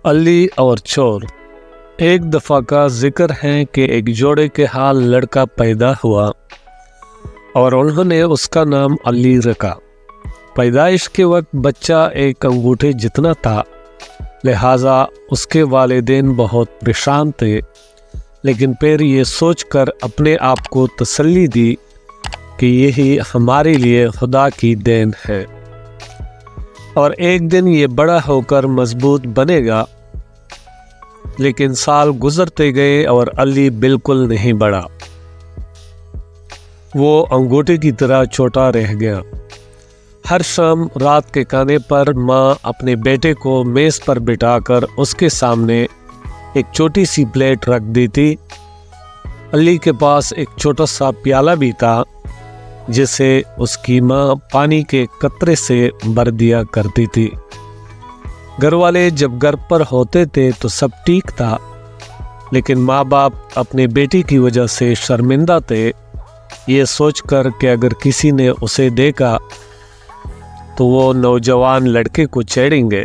अली और चोर। एक दफ़ा का जिक्र है कि एक जोड़े के हाल लड़का पैदा हुआ और उन्होंने उसका नाम अली रखा। पैदाइश के वक्त बच्चा एक अंगूठे जितना था, लिहाजा उसके वालिदैन बहुत परेशान थे, लेकिन फिर ये सोचकर अपने आप को तसल्ली दी कि यही हमारे लिए खुदा की देन है और एक दिन ये बड़ा होकर मजबूत बनेगा। लेकिन साल गुजरते गए और अली बिल्कुल नहीं बढ़ा। वो अंगूठे की तरह छोटा रह गया। हर शाम रात के खाने पर माँ अपने बेटे को मेज़ पर बिठाकर उसके सामने एक छोटी सी प्लेट रख देती। अली के पास एक छोटा सा प्याला भी था जिसे उसकी माँ पानी के कतरे से भर दिया करती थी। घर वाले जब घर पर होते थे तो सब ठीक था, लेकिन माँ बाप अपने बेटी की वजह से शर्मिंदा थे, ये सोचकर कि अगर किसी ने उसे देखा तो वो नौजवान लड़के को छेड़ेंगे।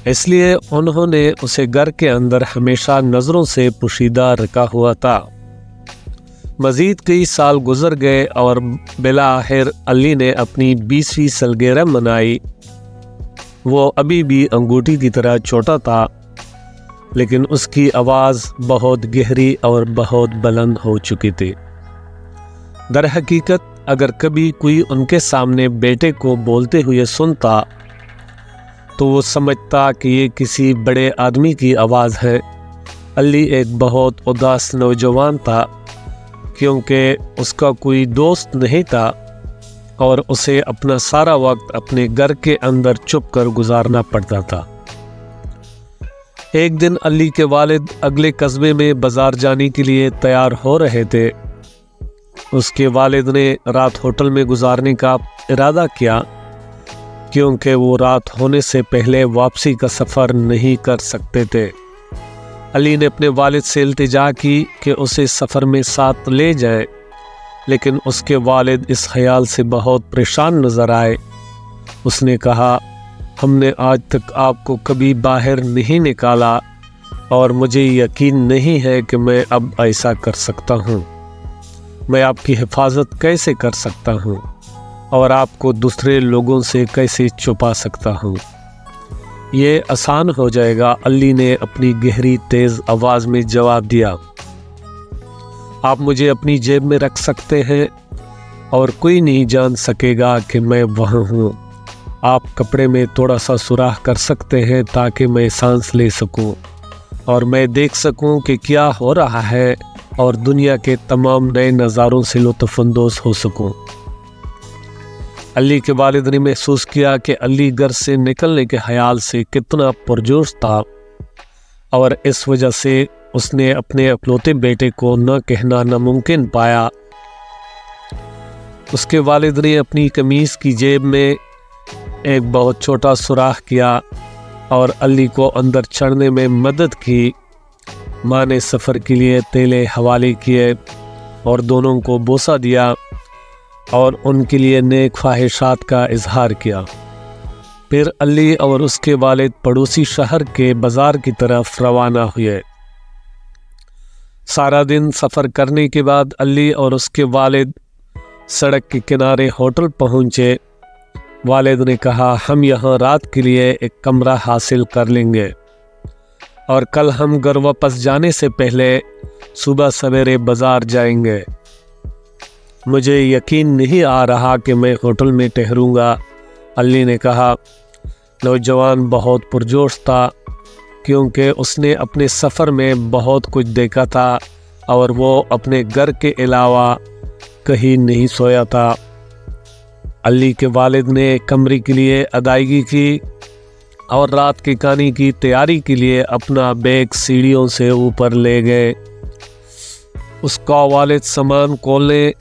इसलिए उन्होंने उसे घर के अंदर हमेशा नज़रों से पोशीदा रखा हुआ था। मज़ीद कई साल गुजर गए और बिलाखिर अली ने अपनी 20वीं सालगिरह मनाई। वो अभी भी अंगूठी की तरह छोटा था, लेकिन उसकी आवाज़ बहुत गहरी और बहुत बुलंद हो चुकी थी। दर हकीकत अगर कभी कोई उनके सामने बेटे को बोलते हुए सुनता तो वो समझता कि ये किसी बड़े आदमी की आवाज़ है। अली एक बहुत उदास नौजवान था, क्योंकि उसका कोई दोस्त नहीं था और उसे अपना सारा वक्त अपने घर के अंदर चुप कर गुजारना पड़ता था। एक दिन अली के वालिद अगले कस्बे में बाजार जाने के लिए तैयार हो रहे थे। उसके वालिद ने रात होटल में गुजारने का इरादा किया, क्योंकि वो रात होने से पहले वापसी का सफ़र नहीं कर सकते थे। अली ने अपने वालिद से इल्तिजा की कि उसे सफ़र में साथ ले जाए, लेकिन उसके वालिद इस ख्याल से बहुत परेशान नज़र आए। उसने कहा, हमने आज तक आपको कभी बाहर नहीं निकाला और मुझे यकीन नहीं है कि मैं अब ऐसा कर सकता हूँ। मैं आपकी हिफाजत कैसे कर सकता हूँ और आपको दूसरे लोगों से कैसे छुपा सकता हूँ? ये आसान हो जाएगा। अली ने अपनी गहरी तेज़ आवाज़ में जवाब दिया, आप मुझे अपनी जेब में रख सकते हैं और कोई नहीं जान सकेगा कि मैं वहाँ हूँ। आप कपड़े में थोड़ा सा सुराख कर सकते हैं ताकि मैं सांस ले सकूँ और मैं देख सकूँ कि क्या हो रहा है और दुनिया के तमाम नए नज़ारों से लुत्फ़अंदोज़ हो सकूँ। अली के वालिद ने महसूस किया कि अली घर से निकलने के ख्याल से कितना पुरजोश था और इस वजह से उसने अपने अकलौते बेटे को न कहना नामुमकिन पाया। उसके वालिद ने अपनी कमीज़ की जेब में एक बहुत छोटा सुराख किया और अली को अंदर चढ़ने में मदद की। माँ ने सफ़र के लिए तेले हवाले किए और दोनों को बोसा दिया और उनके लिए नेक ख्वाहिशात का इजहार किया। फिर अली और उसके वालिद पड़ोसी शहर के बाज़ार की तरफ रवाना हुए। सारा दिन सफ़र करने के बाद अली और उसके वालिद सड़क के किनारे होटल पहुँचे। वालिद ने कहा, हम यहाँ रात के लिए एक कमरा हासिल कर लेंगे और कल हम घर वापस जाने से पहले सुबह सवेरे बाज़ार जाएंगे। मुझे यकीन नहीं आ रहा कि मैं होटल में ठहरूंगा, अली ने कहा। नौजवान बहुत पुरजोश था, क्योंकि उसने अपने सफ़र में बहुत कुछ देखा था और वो अपने घर के अलावा कहीं नहीं सोया था। अली के वालिद ने कमरे के लिए अदायगी की और रात के खाने की तैयारी के लिए अपना बैग सीढ़ियों से ऊपर ले गए। उसका वालिद सामान खोलने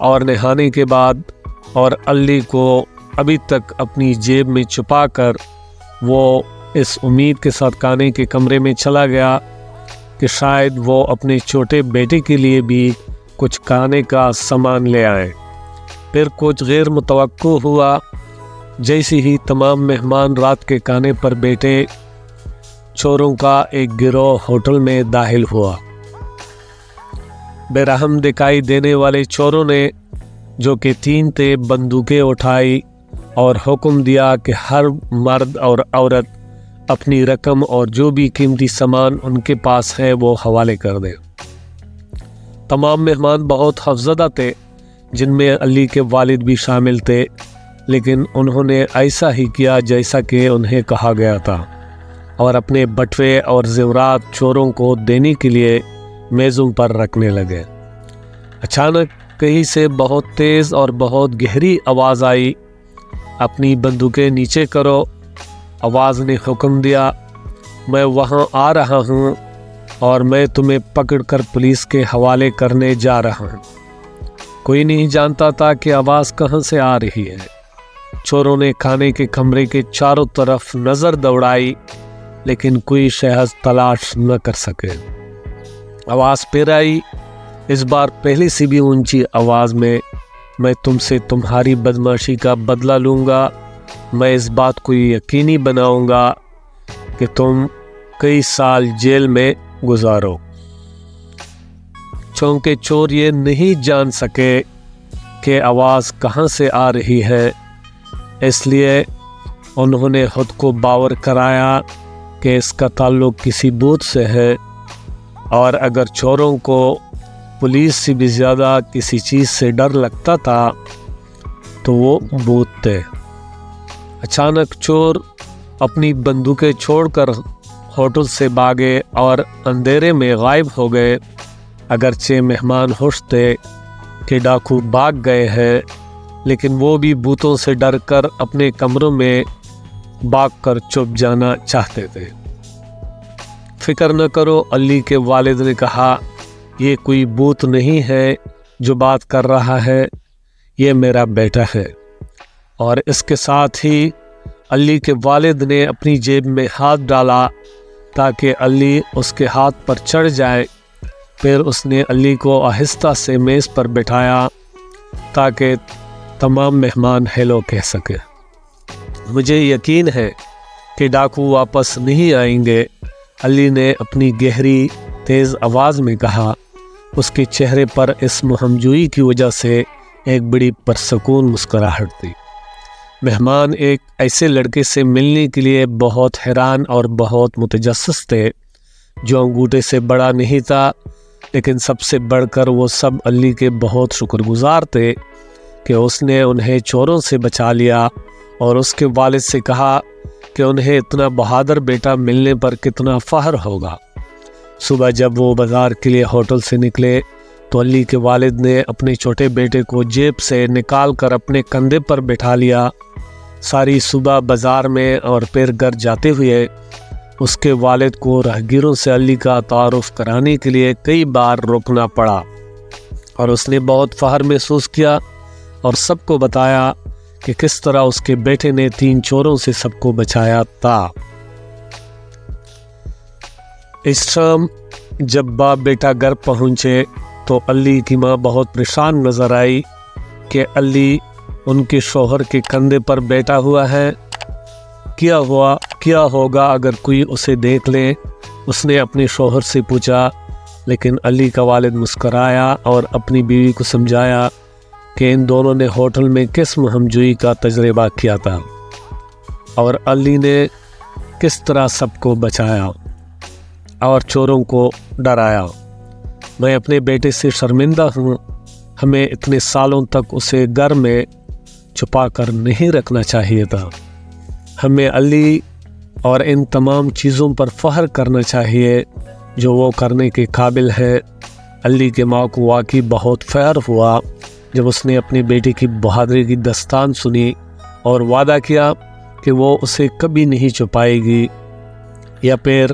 और नहाने के बाद और अली को अभी तक अपनी जेब में छुपाकर वो इस उम्मीद के साथ खाने के कमरे में चला गया कि शायद वो अपने छोटे बेटे के लिए भी कुछ खाने का सामान ले आए। फिर कुछ गैर मुतवक्को हुआ। जैसे ही तमाम मेहमान रात के खाने पर बैठे, चोरों का एक गिरोह होटल में दाखिल हुआ। बेरहम दिखाई देने वाले चोरों ने, जो कि 3 थे, बंदूकें उठाई और हुक्म दिया कि हर मर्द और औरत अपनी रकम और जो भी कीमती सामान उनके पास है वो हवाले कर दें। तमाम मेहमान बहुत खौफज़दा थे, जिनमें अली के वालिद भी शामिल थे, लेकिन उन्होंने ऐसा ही किया जैसा कि उन्हें कहा गया था और अपने बटवे और ज़ेवरात चोरों को देने के लिए मेज़ों पर रखने लगे। अचानक कहीं से बहुत तेज़ और बहुत गहरी आवाज़ आई, अपनी बंदूकें नीचे करो। आवाज़ ने हुक्म दिया, मैं वहाँ आ रहा हूँ और मैं तुम्हें पकड़कर पुलिस के हवाले करने जा रहा हूँ। कोई नहीं जानता था कि आवाज़ कहाँ से आ रही है। चोरों ने खाने के कमरे के चारों तरफ नज़र दौड़ाई, लेकिन कोई शहज़ तलाश न कर सके। आवाज़ फिर आई, इस बार पहले से भी ऊंची आवाज़ में, मैं तुमसे तुम्हारी बदमाशी का बदला लूँगा। मैं इस बात को यकीनी बनाऊँगा कि तुम कई साल जेल में गुजारो। चौंके चोर ये नहीं जान सके कि आवाज़ कहाँ से आ रही है, इसलिए उन्होंने खुद को बावर कराया कि इसका ताल्लुक़ किसी भूत से है, और अगर चोरों को पुलिस से भी ज़्यादा किसी चीज़ से डर लगता था तो वो भूत थे। अचानक चोर अपनी बंदूकें छोड़कर होटल से भागे और अंधेरे में गायब हो गए। अगरचे मेहमान होश थे कि डाकू भाग गए हैं, लेकिन वो भी भूतों से डरकर अपने कमरों में भागकर छुप जाना चाहते थे। फिक्र न करो, अली के वालिद ने कहा, ये कोई भूत नहीं है जो बात कर रहा है, ये मेरा बेटा है। और इसके साथ ही अली के वालिद ने अपनी जेब में हाथ डाला ताकि अली उसके हाथ पर चढ़ जाए। फिर उसने अली को आहिस्ता से मेज़ पर बिठाया ताकि तमाम मेहमान हेलो कह सके। मुझे यकीन है कि डाकू वापस नहीं आएंगे, अली ने अपनी गहरी तेज़ आवाज़ में कहा। उसके चेहरे पर इस मुहमजुई की वजह से एक बड़ी परसकून मुस्कुराहट थी। मेहमान एक ऐसे लड़के से मिलने के लिए बहुत हैरान और बहुत मुतजस्सिस थे, जो अंगूठे से बड़ा नहीं था, लेकिन सबसे बढ़कर वो सब अली के बहुत शुक्रगुजार थे कि उसने उन्हें चोरों से बचा लिया, और उसके वालिद से कहा कि उन्हें इतना बहादुर बेटा मिलने पर कितना फ़ख्र होगा। सुबह जब वो बाज़ार के लिए होटल से निकले तो अली के वालिद ने अपने छोटे बेटे को जेब से निकाल कर अपने कंधे पर बिठा लिया। सारी सुबह बाज़ार में और फिर घर जाते हुए उसके वालिद को राहगीरों से अली का तारुफ़ कराने के लिए कई बार रोकना पड़ा, और उसने बहुत फ़ख्र महसूस किया और सबको बताया कि किस तरह उसके बेटे ने 3 चोरों से सबको बचाया था। इस शाम जब बाप बेटा घर पहुँचे तो अली की माँ बहुत परेशान नज़र आई कि अली उनके शौहर के कंधे पर बैठा हुआ है, क्या होगा अगर कोई उसे देख ले। उसने अपने शौहर से पूछा, लेकिन अली का वालिद मुस्कराया और अपनी बीवी को समझाया कि इन दोनों ने होटल में किस मुहमजुई का तजर्बा किया था और अली ने किस तरह सबको बचाया और चोरों को डराया। मैं अपने बेटे से शर्मिंदा हूँ, हमें इतने सालों तक उसे घर में छुपा कर नहीं रखना चाहिए था। हमें अली और इन तमाम चीज़ों पर फ़ख्र करना चाहिए जो वो करने के काबिल है। अली के माँ को वाकई बहुत फ़ख्र हुआ जब उसने अपनी बेटी की बहादुरी की दास्तान सुनी और वादा किया कि वो उसे कभी नहीं छुपाएगी या फिर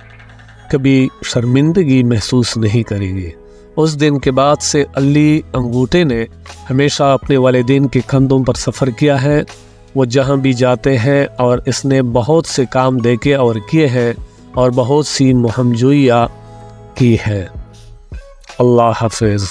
कभी शर्मिंदगी महसूस नहीं करेगी। उस दिन के बाद से अली अंगूठे ने हमेशा अपने वालिदैन के कंधों पर सफ़र किया है। वो जहाँ भी जाते हैं और इसने बहुत से काम देखे और किए हैं और बहुत सी मुहमजुइयाँ की है। अल्लाह हाफ़िज़।